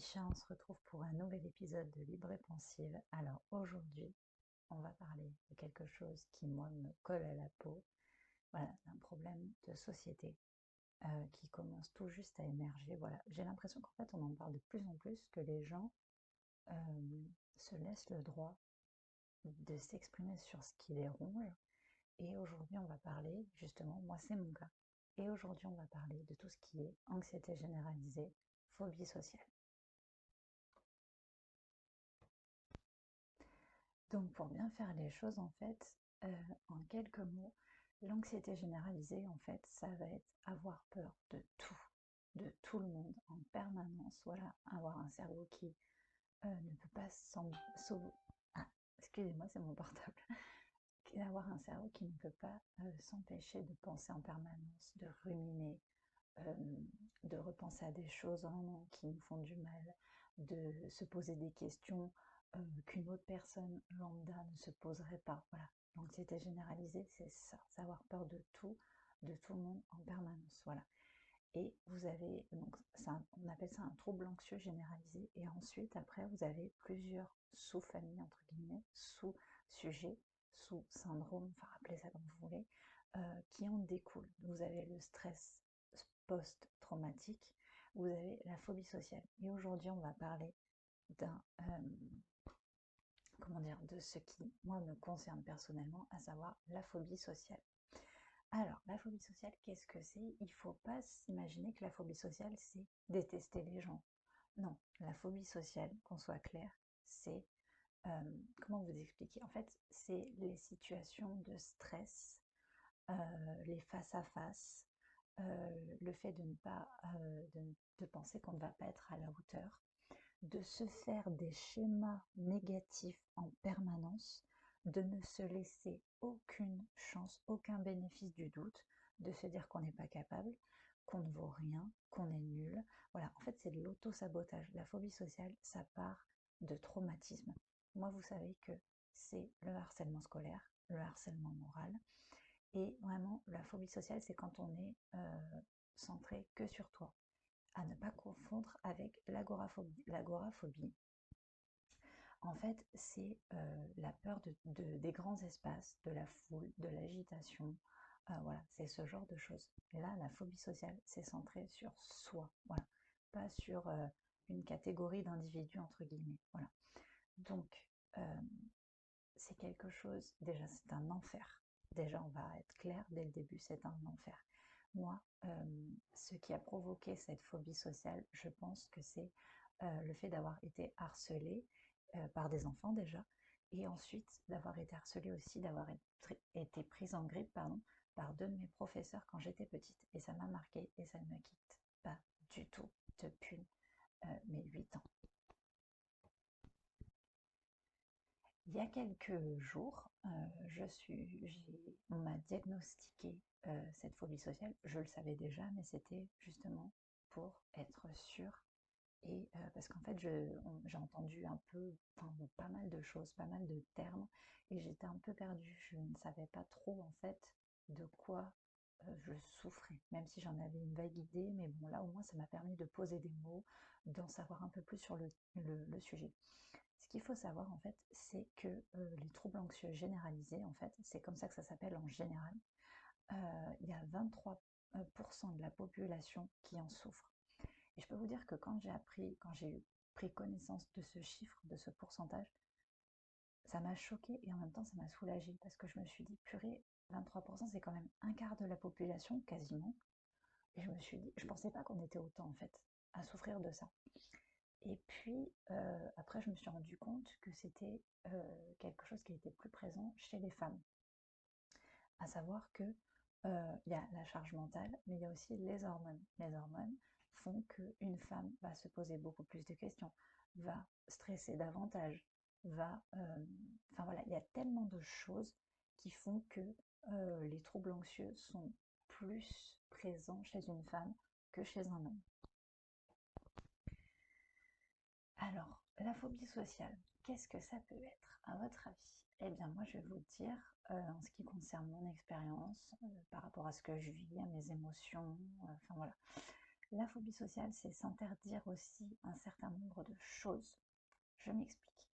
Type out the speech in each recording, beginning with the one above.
Micha, on se retrouve pour un nouvel épisode de Libre et Pensive. Alors aujourd'hui, on va parler de quelque chose qui, moi, me colle à la peau. Voilà, d'un problème de société qui commence tout juste à émerger. Voilà, j'ai l'impression qu'en fait, on en parle de plus en plus, que les gens se laissent le droit de s'exprimer sur ce qui les ronge. Et aujourd'hui, on va parler, justement, moi c'est mon cas. Et aujourd'hui, on va parler de tout ce qui est anxiété généralisée, phobie sociale. Donc pour bien faire les choses, en fait, en quelques mots, l'anxiété généralisée, en fait, ça va être avoir peur de tout le monde en permanence. Voilà, avoir un cerveau qui ne peut pas Ah, excusez-moi, c'est mon portable. Avoir un cerveau qui ne peut pas s'empêcher de penser en permanence, de ruminer, euh, de repenser à des choses vraiment qui nous font du mal, de se poser des questions qu'une autre personne lambda ne se poserait pas. Voilà. L'anxiété généralisée, c'est ça, c'est avoir peur de tout le monde en permanence. Voilà. Et vous avez, donc on appelle ça un trouble anxieux généralisé. Et ensuite, après, vous avez plusieurs sous-familles, entre guillemets, sous-sujets, sous-syndromes, enfin appelez ça comme vous voulez, qui en découlent. Vous avez le stress post-traumatique, vous avez la phobie sociale. Et aujourd'hui, on va parler d'un, comment dire, de ce qui, moi, me concerne personnellement, à savoir la phobie sociale. Alors, la phobie sociale, qu'est-ce que c'est? Il ne faut pas s'imaginer que la phobie sociale, c'est détester les gens. Non, la phobie sociale, qu'on soit clair, c'est, comment vous expliquer? En fait, c'est les situations de stress, les face-à-face, le fait de ne pas, de penser qu'on ne va pas être à la hauteur, de se faire des schémas négatifs en permanence, de ne se laisser aucune chance, aucun bénéfice du doute, de se dire qu'on n'est pas capable, qu'on ne vaut rien, qu'on est nul. Voilà, en fait, c'est de l'auto-sabotage. La phobie sociale, ça part de traumatisme. Moi, vous savez que c'est le harcèlement scolaire, le harcèlement moral. Et vraiment, la phobie sociale, c'est quand on est centré que sur toi. À ne pas confondre avec l'agoraphobie. L'agoraphobie, en fait, c'est la peur des grands espaces, de la foule, de l'agitation. Voilà, c'est ce genre de choses. Et là, la phobie sociale, c'est centré sur soi, voilà, pas sur une catégorie d'individus, entre guillemets. Voilà. Donc, c'est quelque chose, déjà, c'est un enfer. Déjà, on va être clair, dès le début, c'est un enfer. Moi, ce qui a provoqué cette phobie sociale, je pense que c'est le fait d'avoir été harcelée par des enfants déjà, et ensuite d'avoir été harcelée aussi, d'avoir été prise en grippe, pardon, par deux de mes professeurs quand j'étais petite. Et ça m'a marqué et ça ne me quitte pas du tout depuis mes 8 ans. Il y a quelques jours, on m'a diagnostiqué cette phobie sociale. Je le savais déjà, mais c'était justement pour être sûre. Et parce qu'en fait, j'ai entendu un peu, enfin, pas mal de choses, pas mal de termes, et j'étais un peu perdue. Je ne savais pas trop en fait de quoi je souffrais, même si j'en avais une vague idée, mais bon, là au moins ça m'a permis de poser des mots, d'en savoir un peu plus sur le sujet. Ce qu'il faut savoir en fait, c'est que les troubles anxieux généralisés, en fait, c'est comme ça que ça s'appelle en général, il y a 23% de la population qui en souffre. Et je peux vous dire que quand j'ai pris connaissance de ce chiffre, de ce pourcentage, ça m'a choquée et en même temps ça m'a soulagée parce que je me suis dit, purée, 23% c'est quand même un quart de la population quasiment. Et je me suis dit, je pensais pas qu'on était autant en fait à souffrir de ça. Et puis après je me suis rendu compte que c'était quelque chose qui était plus présent chez les femmes. À savoir que il y a la charge mentale, mais il y a aussi les hormones. Les hormones font qu'une femme va se poser beaucoup plus de questions, va stresser davantage, enfin voilà, il y a tellement de choses qui font que les troubles anxieux sont plus présents chez une femme que chez un homme. Alors, la phobie sociale, qu'est-ce que ça peut être, à votre avis? Eh bien, moi, je vais vous dire, en ce qui concerne mon expérience, par rapport à ce que je vis, à mes émotions, enfin voilà. La phobie sociale, c'est s'interdire aussi un certain nombre de choses. Je m'explique.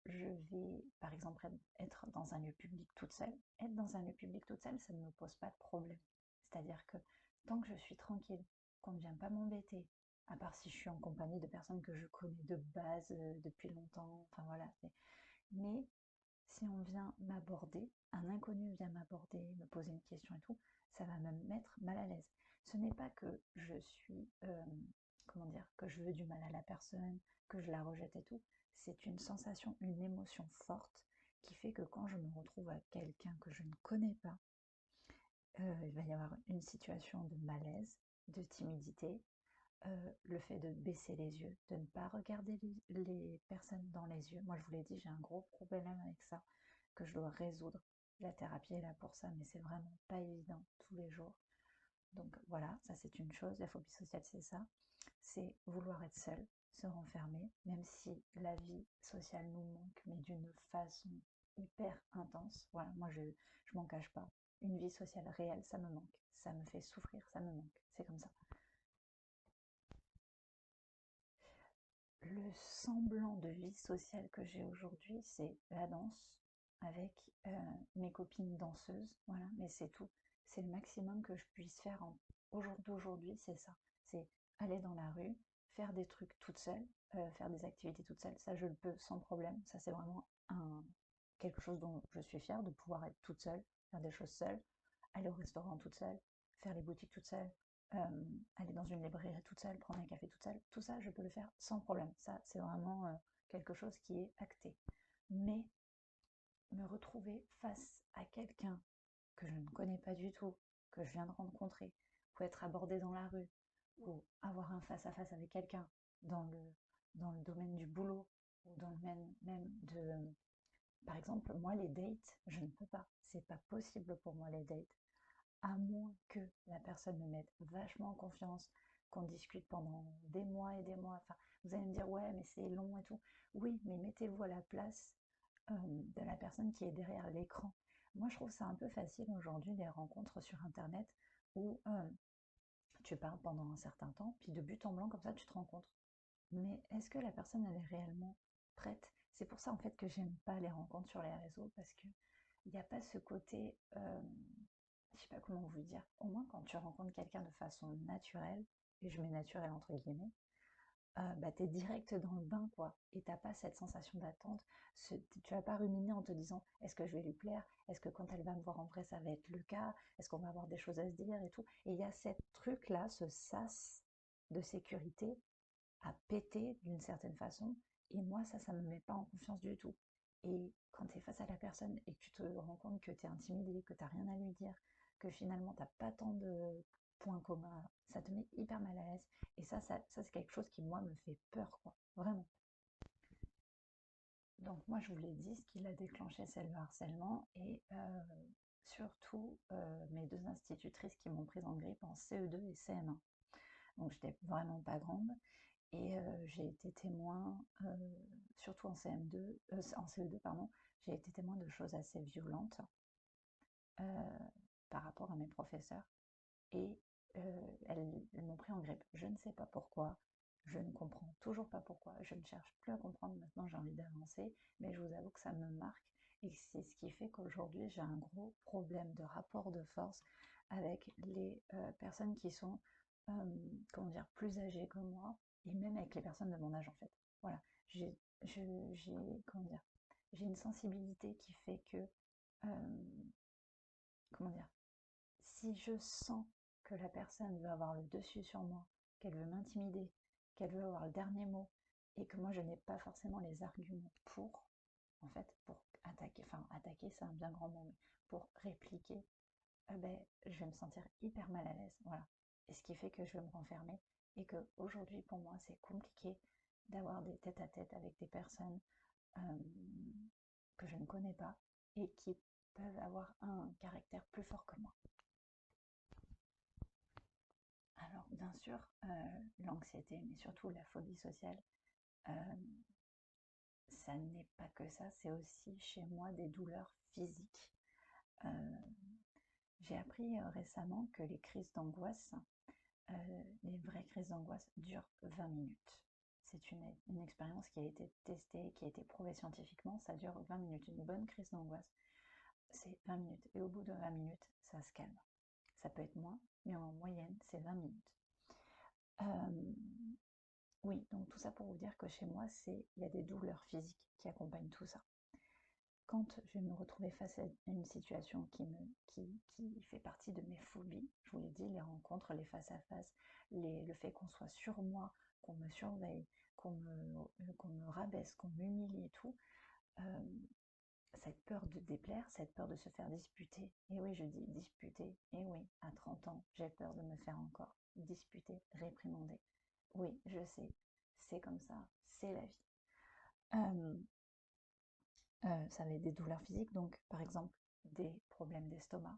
Je vais, par exemple, être dans un lieu public toute seule. Être dans un lieu public toute seule, ça ne me pose pas de problème. C'est-à-dire que tant que je suis tranquille, qu'on ne vient pas m'embêter, à part si je suis en compagnie de personnes que je connais de base depuis longtemps, enfin voilà. Mais si on vient m'aborder, un inconnu vient m'aborder, me poser une question et tout, ça va me mettre mal à l'aise. Ce n'est pas que je suis, comment dire, que je veux du mal à la personne, que je la rejette et tout. C'est une sensation, une émotion forte qui fait que quand je me retrouve avec quelqu'un que je ne connais pas, il va y avoir une situation de malaise, de timidité, le fait de baisser les yeux, de ne pas regarder les personnes dans les yeux. Moi, je vous l'ai dit, j'ai un gros problème avec ça que je dois résoudre. La thérapie est là pour ça, mais c'est vraiment pas évident tous les jours. Donc voilà, ça c'est une chose. La phobie sociale, c'est ça. C'est vouloir être seul, se renfermer, même si la vie sociale nous manque, mais d'une façon hyper intense. Voilà, moi je m'en cache pas. Une vie sociale réelle, ça me manque. Ça me fait souffrir, ça me manque. C'est comme ça. Le semblant de vie sociale que j'ai aujourd'hui, c'est la danse avec mes copines danseuses, voilà, mais c'est tout. C'est le maximum que je puisse faire au jour d'aujourd'hui, c'est ça. C'est aller dans la rue, faire des trucs toute seule, faire des activités toute seule, ça je le peux sans problème. Ça c'est vraiment quelque chose dont je suis fière, de pouvoir être toute seule, faire des choses seule, aller au restaurant toute seule, faire les boutiques toute seule, aller dans une librairie toute seule, prendre un café toute seule, tout ça, je peux le faire sans problème. Ça, c'est vraiment quelque chose qui est acté. Mais me retrouver face à quelqu'un que je ne connais pas du tout, que je viens de rencontrer, ou être abordé dans la rue, ou avoir un face-à-face avec quelqu'un dans le domaine du boulot, ou dans le domaine même de... Par exemple, moi, les dates, je ne peux pas. C'est pas possible pour moi, les dates, à moins que la personne me mette vachement en confiance, qu'on discute pendant des mois et des mois. Enfin, vous allez me dire, ouais, mais c'est long et tout. Oui, mais mettez-vous à la place de la personne qui est derrière l'écran. Moi, je trouve ça un peu facile aujourd'hui, les rencontres sur Internet, où tu parles pendant un certain temps, puis de but en blanc, comme ça, tu te rencontres. Mais est-ce que la personne, elle est réellement prête? C'est pour ça, en fait, que j'aime pas les rencontres sur les réseaux, parce que il n'y a pas ce côté, je sais pas comment vous dire, au moins quand tu rencontres quelqu'un de façon naturelle, et je mets naturel entre guillemets, bah, tu es direct dans le bain, quoi. Et t'as pas cette sensation d'attente. Tu vas pas ruminer en te disant, est-ce que je vais lui plaire? Est-ce que quand elle va me voir en vrai, ça va être le cas? Est-ce qu'on va avoir des choses à se dire et tout? Et il y a ce truc-là, ce sas de sécurité à péter d'une certaine façon. Et moi, ça me met pas en confiance du tout. Et quand tu es face à la personne et que tu te rends compte que tu es intimidé, que tu n'as rien à lui dire, que finalement tu n'as pas tant de points communs, ça te met hyper mal à l'aise. Et ça c'est quelque chose qui, moi, me fait peur, quoi. Vraiment. Donc moi, je vous l'ai dit, ce qui l'a déclenché, c'est le harcèlement. Et surtout, mes deux institutrices qui m'ont prise en grippe en CE2 et CM1. Donc j'étais vraiment pas grande. Et j'ai été témoin, surtout en CM2, en CE2, pardon, j'ai été témoin de choses assez violentes par rapport à mes professeurs. Et elles m'ont pris en grippe. Je ne sais pas pourquoi, je ne comprends toujours pas pourquoi, je ne cherche plus à comprendre maintenant, j'ai envie d'avancer, mais je vous avoue que ça me marque et c'est ce qui fait qu'aujourd'hui j'ai un gros problème de rapport de force avec les personnes qui sont, comment dire, plus âgées que moi et même avec les personnes de mon âge en fait. Voilà, comment dire, j'ai une sensibilité qui fait que, comment dire, si je sens que la personne veut avoir le dessus sur moi, qu'elle veut m'intimider, qu'elle veut avoir le dernier mot, et que moi je n'ai pas forcément les arguments pour, en fait, pour attaquer, enfin attaquer c'est un bien grand mot, mais pour répliquer, ben, je vais me sentir hyper mal à l'aise, voilà. Et ce qui fait que je vais me renfermer, et que aujourd'hui pour moi c'est compliqué d'avoir des tête-à-tête avec des personnes euh, que je ne connais pas, et qui peuvent avoir un caractère plus fort que moi. Alors, bien sûr, l'anxiété, mais surtout la phobie sociale, euh, ça n'est pas que ça, c'est aussi chez moi des douleurs physiques. Euh, j'ai appris récemment que les crises d'angoisse, les vraies crises d'angoisse durent 20 minutes. C'est une expérience qui a été testée, qui a été prouvée scientifiquement, ça dure 20 minutes. Une bonne crise d'angoisse, c'est 20 minutes. Et au bout de 20 minutes, ça se calme. Ça peut être moins, mais en moyenne, c'est 20 minutes. Oui, donc tout ça pour vous dire que chez moi, il y a des douleurs physiques qui accompagnent tout ça. Quand je vais me retrouver face à une situation qui fait partie de mes phobies, je vous l'ai dit, les rencontres, les face-à-face, le fait qu'on soit sur moi, qu'on me surveille, qu'on me rabaisse, qu'on m'humilie et tout, cette peur de déplaire, cette peur de se faire disputer, et oui, je dis disputer, et oui, à 30 ans, j'ai peur de me faire encore disputer, réprimander. Oui, je sais, c'est comme ça, c'est la vie. Ça va être des douleurs physiques, donc par exemple des problèmes d'estomac,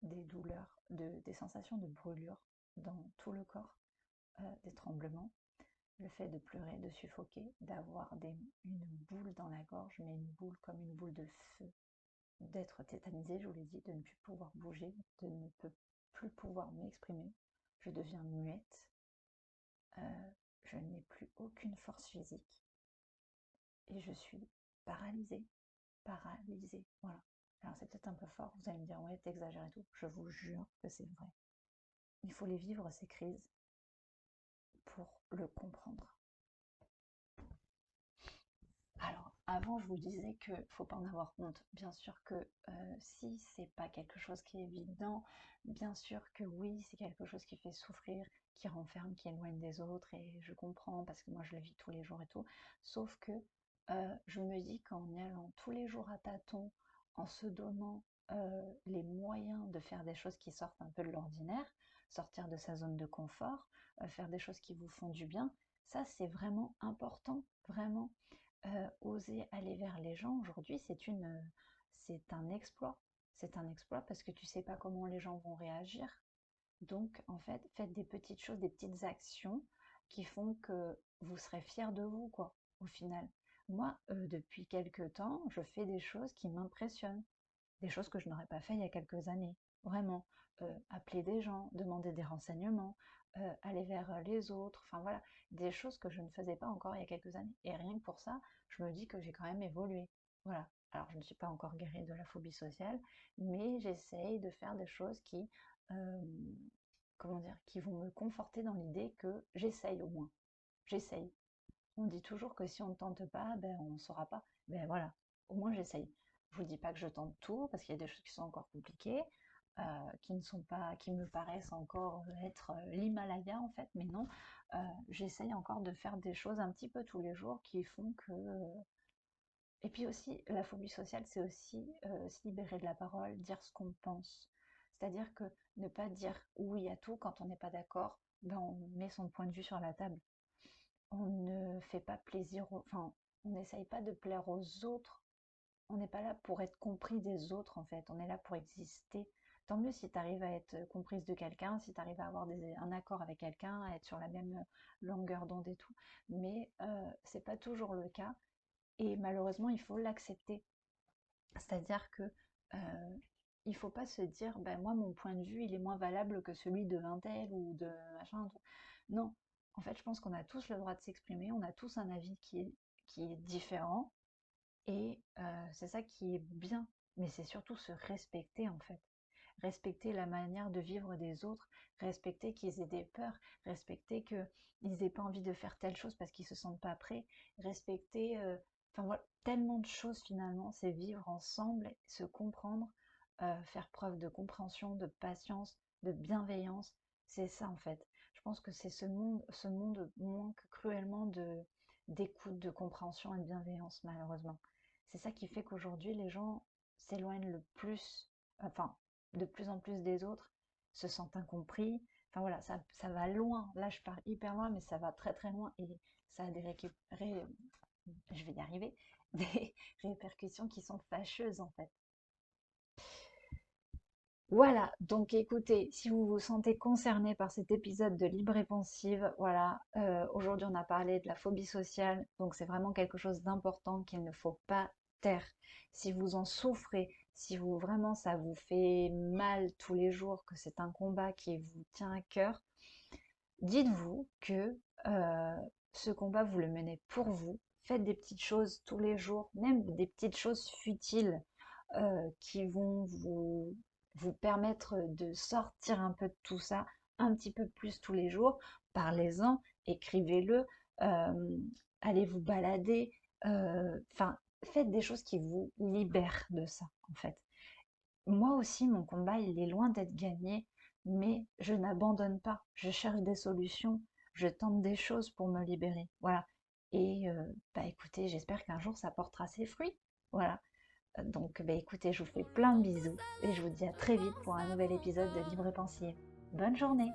des douleurs, des sensations de brûlure dans tout le corps, des tremblements, le fait de pleurer, de suffoquer, d'avoir une boule dans la gorge, mais une boule comme une boule de feu, d'être tétanisé, je vous l'ai dit, de ne plus pouvoir bouger, de ne plus pouvoir m'exprimer, je deviens muette, je n'ai plus aucune force physique et je suis paralysée, voilà. Alors c'est peut-être un peu fort, vous allez me dire ouais t'exagères et tout, je vous jure que c'est vrai. Il faut les vivre ces crises pour le comprendre. Alors avant je vous disais que faut pas en avoir honte, bien sûr que si c'est pas quelque chose qui est évident, bien sûr que oui c'est quelque chose qui fait souffrir, qui renferme, qui éloigne des autres et je comprends parce que moi je le vis tous les jours et tout, sauf que je me dis qu'en y allant tous les jours à tâtons, en se donnant les moyens de faire des choses qui sortent un peu de l'ordinaire, sortir de sa zone de confort, faire des choses qui vous font du bien, ça c'est vraiment important, vraiment. Oser aller vers les gens aujourd'hui, c'est un exploit. C'est un exploit parce que tu sais pas comment les gens vont réagir. Donc en fait, faites des petites choses, des petites actions qui font que vous serez fiers de vous, quoi, au final. Moi, depuis quelques temps, je fais des choses qui m'impressionnent, des choses que je n'aurais pas fait il y a quelques années, vraiment. Appeler des gens, demander des renseignements, aller vers les autres, enfin voilà, des choses que je ne faisais pas encore il y a quelques années. Et rien que pour ça, je me dis que j'ai quand même évolué. Voilà. Alors, je ne suis pas encore guérie de la phobie sociale, mais j'essaye de faire des choses comment dire, qui vont me conforter dans l'idée que j'essaye au moins. J'essaye. On dit toujours que si on ne tente pas, ben, on ne saura pas. Ben voilà, au moins j'essaye. Je vous dis pas que je tente tout, parce qu'il y a des choses qui sont encore compliquées, qui ne sont pas, qui me paraissent encore être l'Himalaya en fait, mais non, j'essaye encore de faire des choses un petit peu tous les jours qui font que. Et puis aussi, la phobie sociale, c'est aussi se libérer de la parole, dire ce qu'on pense. C'est-à-dire que ne pas dire oui à tout quand on n'est pas d'accord, ben on met son point de vue sur la table. On ne fait pas plaisir, enfin, on n'essaye pas de plaire aux autres. On n'est pas là pour être compris des autres, en fait. On est là pour exister. Tant mieux si tu arrives à être comprise de quelqu'un, si tu arrives à avoir un accord avec quelqu'un, à être sur la même longueur d'onde et tout. Mais c'est pas toujours le cas. Et malheureusement, il faut l'accepter. C'est-à-dire que il faut pas se dire, ben moi, mon point de vue, il est moins valable que celui de un tel ou de machin. Non, en fait, je pense qu'on a tous le droit de s'exprimer, on a tous un avis qui est différent, et c'est ça qui est bien. Mais c'est surtout se respecter, en fait. Respecter la manière de vivre des autres, respecter qu'ils aient des peurs, respecter qu'ils n'aient pas envie de faire telle chose parce qu'ils se sentent pas prêts, respecter, enfin voilà, tellement de choses finalement, c'est vivre ensemble, se comprendre, faire preuve de compréhension, de patience, de bienveillance, c'est ça en fait. Je pense que c'est ce monde manque cruellement d'écoute, de compréhension et de bienveillance malheureusement. C'est ça qui fait qu'aujourd'hui les gens s'éloignent le plus, enfin de plus en plus des autres, se sentent incompris. Enfin voilà, ça va loin. Là, je pars hyper loin, mais ça va très très loin et ça a je vais y arriver, des répercussions qui sont fâcheuses en fait. Voilà, donc écoutez, si vous vous sentez concerné par cet épisode de Libre et Pensive, voilà, aujourd'hui on a parlé de la phobie sociale, donc c'est vraiment quelque chose d'important qu'il ne faut pas taire. Si vous en souffrez, si vous vraiment ça vous fait mal tous les jours, que c'est un combat qui vous tient à cœur, Dites-vous que ce combat, vous le menez pour vous. Faites des petites choses tous les jours, même des petites choses futiles qui vont vous permettre de sortir un peu de tout ça, un petit peu plus tous les jours. Parlez-en, écrivez-le, allez vous balader, enfin, faites des choses qui vous libèrent de ça, en fait. Moi aussi, mon combat, il est loin d'être gagné, mais je n'abandonne pas. Je cherche des solutions, je tente des choses pour me libérer. Voilà. Et bah écoutez, j'espère qu'un jour ça portera ses fruits. Voilà. Donc bah écoutez, je vous fais plein de bisous et je vous dis à très vite pour un nouvel épisode de Libre et Pensier. Bonne journée!